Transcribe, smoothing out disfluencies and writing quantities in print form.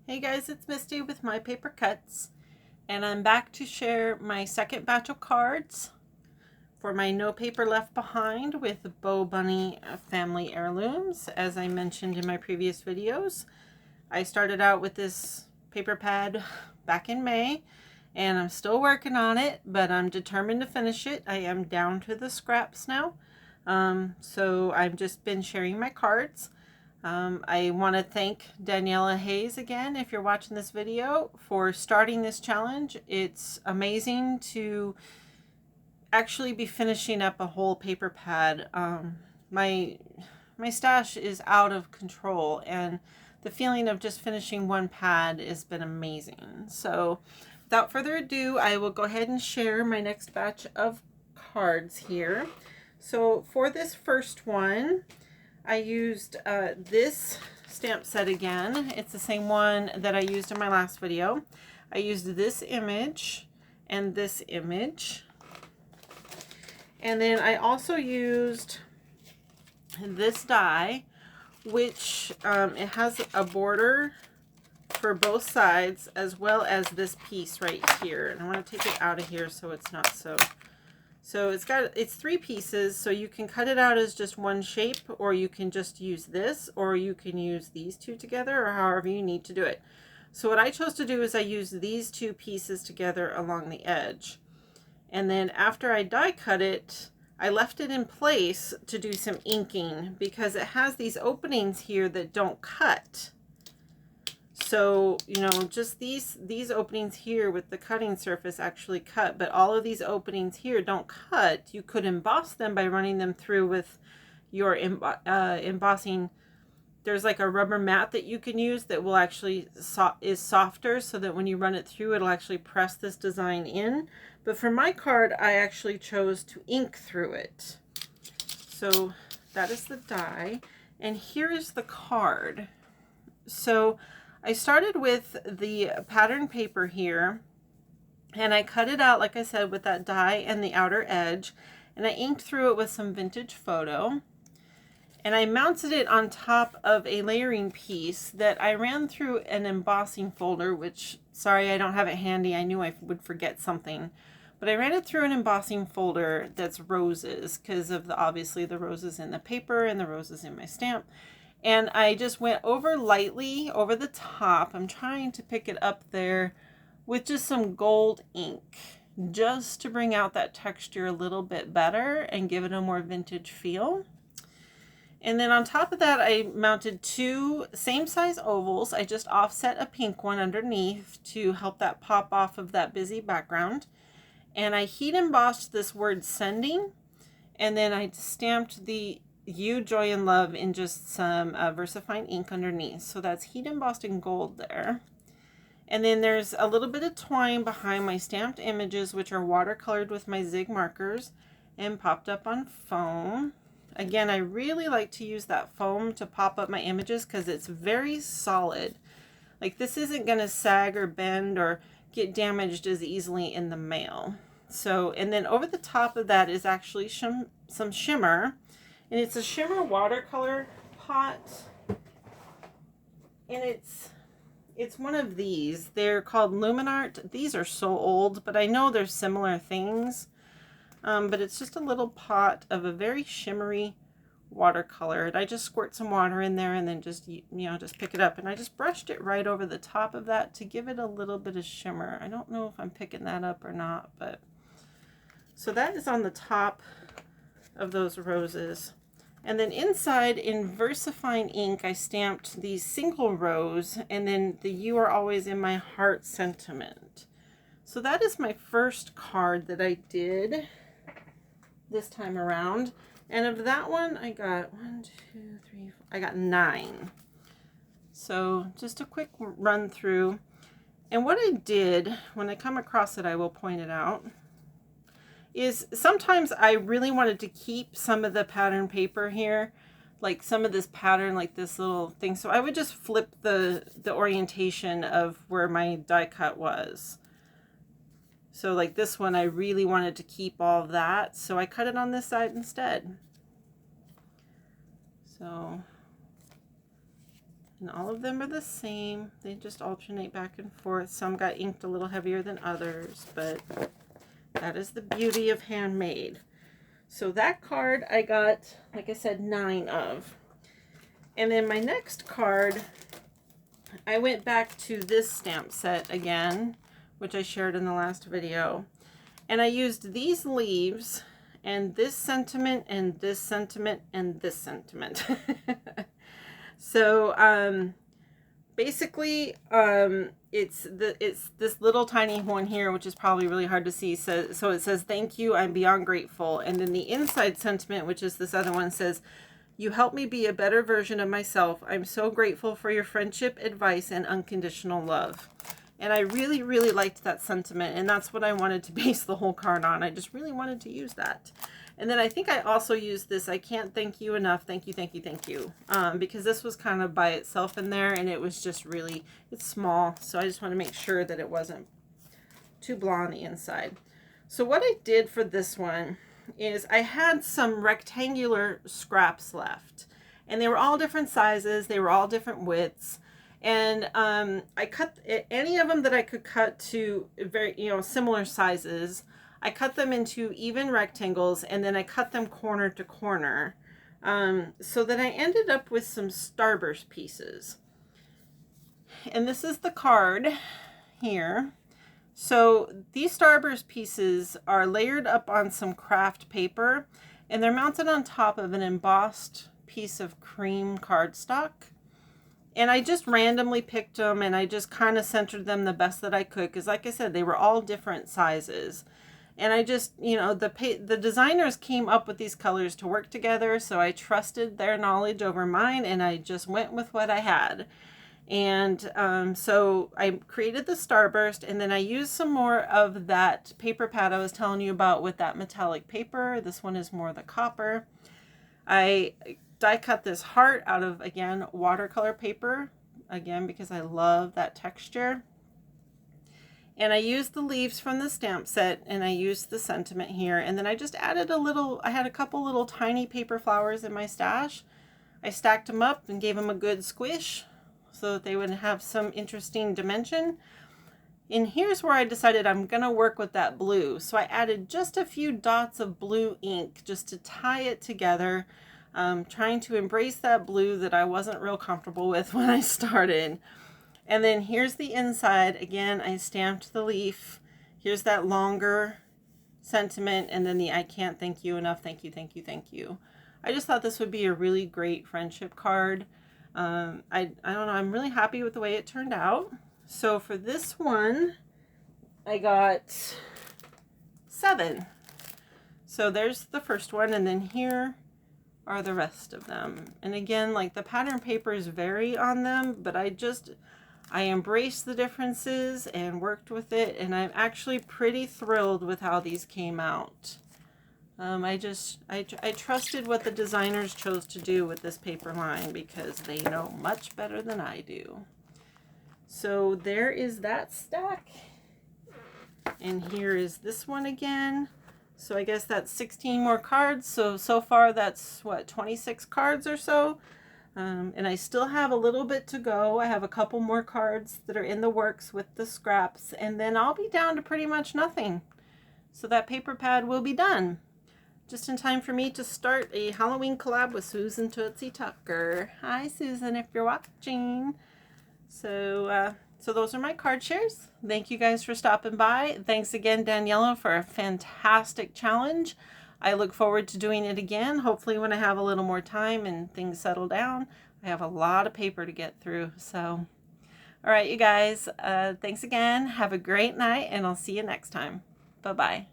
Hey guys, it's Misty with My Paper Cuts, and I'm back to share my second batch of cards for my No Paper Left Behind with Bo Bunny Family Heirlooms. As I mentioned in my previous videos, I started out with this paper pad back in May, and I'm still working on it, but I'm determined to finish it. I am down to the scraps now, so I've just been sharing my cards. I want to thank Daniela Hayes again, if you're watching this video, for starting this challenge. It's amazing to actually be finishing up a whole paper pad. My stash is out of control, and the feeling of just finishing one pad has been amazing. So without further ado, I will go ahead and share my next batch of cards here. So for this first one, I used this stamp set again. It's the same one that I used in my last video. I used this image and this image. And then I also used this die, which it has a border for both sides, as well as this piece right here. And I want to take it out of here so it's not so... So it's three pieces, so you can cut it out as just one shape, or you can just use this, or you can use these two together, or however you need to do it. So what I chose to do is I used these two pieces together along the edge. And then after I die cut it, I left it in place to do some inking, because it has these openings here that don't cut. So, you know, just these openings here with the cutting surface actually cut, but all of these openings here don't cut. You could emboss them by running them through with your embossing. There's like a rubber mat that you can use that will actually is softer, so that when you run it through, it'll actually press this design in. But for my card, I actually chose to ink through it. So that is the die, and here is the card. So I started with the pattern paper here, and I cut it out, like I said, with that die and the outer edge, and I inked through it with some vintage photo, and I mounted it on top of a layering piece that I ran through an embossing folder, which, sorry, I don't have it handy. I knew I would forget something, but I ran it through an embossing folder that's roses, because of obviously the roses in the paper and the roses in my stamp. And I just went over lightly over the top. I'm trying to pick it up there with just some gold ink, just to bring out that texture a little bit better and give it a more vintage feel. And then on top of that, I mounted two same size ovals. I just offset a pink one underneath to help that pop off of that busy background. And I heat embossed this word sending, and then I stamped the You, Joy, and Love in just some VersaFine ink underneath. So that's heat embossed in gold there. And then there's a little bit of twine behind my stamped images, which are watercolored with my Zig markers and popped up on foam. Again, I really like to use that foam to pop up my images because it's very solid. Like, this isn't going to sag or bend or get damaged as easily in the mail. So, and then over the top of that is actually some shimmer. And it's a shimmer watercolor pot, and it's one of these. They're called Luminart. These are so old, but I know there's similar things. But it's just a little pot of a very shimmery watercolor. And I just squirt some water in there and then just, you know, just pick it up. And I just brushed it right over the top of that to give it a little bit of shimmer. I don't know if I'm picking that up or not, but so that is on the top of those roses. And then inside in VersaFine ink, I stamped these single rows, and then the You Are Always in My Heart sentiment. So that is my first card that I did this time around. And of that one, I got 1, 2, 3, 4, I got 9. So just a quick run through. And what I did, when I come across it, I will point it out, is sometimes I really wanted to keep some of the pattern paper here, like some of this pattern, like this little thing. So I would just flip the orientation of where my die cut was. So like this one, I really wanted to keep all of that, so I cut it on this side instead. So And all of them are the same. They just alternate back and forth. Some got inked a little heavier than others, but that is the beauty of handmade. So that card I got, like I said, 9 of. And then my next card, I went back to this stamp set again, which I shared in the last video. And I used these leaves and this sentiment and this sentiment and this sentiment. So basically it's this little tiny one here, which is probably really hard to see. So it says, "Thank you, I'm beyond grateful." And then the inside sentiment, which is this other one, says, "You help me be a better version of myself. I'm so grateful for your friendship, advice, and unconditional love." And I really, really liked that sentiment, and that's what I wanted to base the whole card on. I just really wanted to use that. And then I think I also used this, "I can't thank you enough. Thank you, thank you, thank you." Because this was kind of by itself in there, and it was just really, it's small. So I just want to make sure that it wasn't too blah on the inside. So what I did for this one is I had some rectangular scraps left. And they were all different sizes. They were all different widths. And I cut any of them that I could cut to very, similar sizes. I cut them into even rectangles, and then I cut them corner to corner, so that I ended up with some starburst pieces. And this is the card here. So these starburst pieces are layered up on some craft paper, and they're mounted on top of an embossed piece of cream cardstock. And I just randomly picked them, and I just kind of centered them the best that I could, because like I said, they were all different sizes. And I just, the designers came up with these colors to work together, so I trusted their knowledge over mine, and I just went with what I had. And so I created the starburst, and then I used some more of that paper pad I was telling you about with that metallic paper. This one is more the copper. I die cut this heart out of, again, watercolor paper, again, because I love that texture. And I used the leaves from the stamp set, and I used the sentiment here. And then I just added I had a couple little tiny paper flowers in my stash. I stacked them up and gave them a good squish so that they would have some interesting dimension. And here's where I decided I'm going to work with that blue. So I added just a few dots of blue ink just to tie it together, trying to embrace that blue that I wasn't real comfortable with when I started. And then here's the inside. Again, I stamped the leaf. Here's that longer sentiment, and then the "I can't thank you enough. Thank you, thank you, thank you." I just thought this would be a really great friendship card. I don't know. I'm really happy with the way it turned out. So for this one, I got 7. So there's the first one, and then here are the rest of them. And again, like, the pattern papers vary on them, but I embraced the differences and worked with it, and I'm actually pretty thrilled with how these came out. I trusted what the designers chose to do with this paper line, because they know much better than I do. So there is that stack, and here is this one again. So I guess that's 16 more cards. So far that's what, 26 cards or so. And I still have a little bit to go. I have a couple more cards that are in the works with the scraps, and then I'll be down to pretty much nothing. So that paper pad will be done. Just in time for me to start a Halloween collab with Susan Tootsie Tucker. Hi, Susan, if you're watching. So those are my card shares. Thank you guys for stopping by. Thanks again, Daniela, for a fantastic challenge. I look forward to doing it again, hopefully when I have a little more time and things settle down. I have a lot of paper to get through. So, all right, you guys, thanks again. Have a great night, and I'll see you next time. Bye-bye.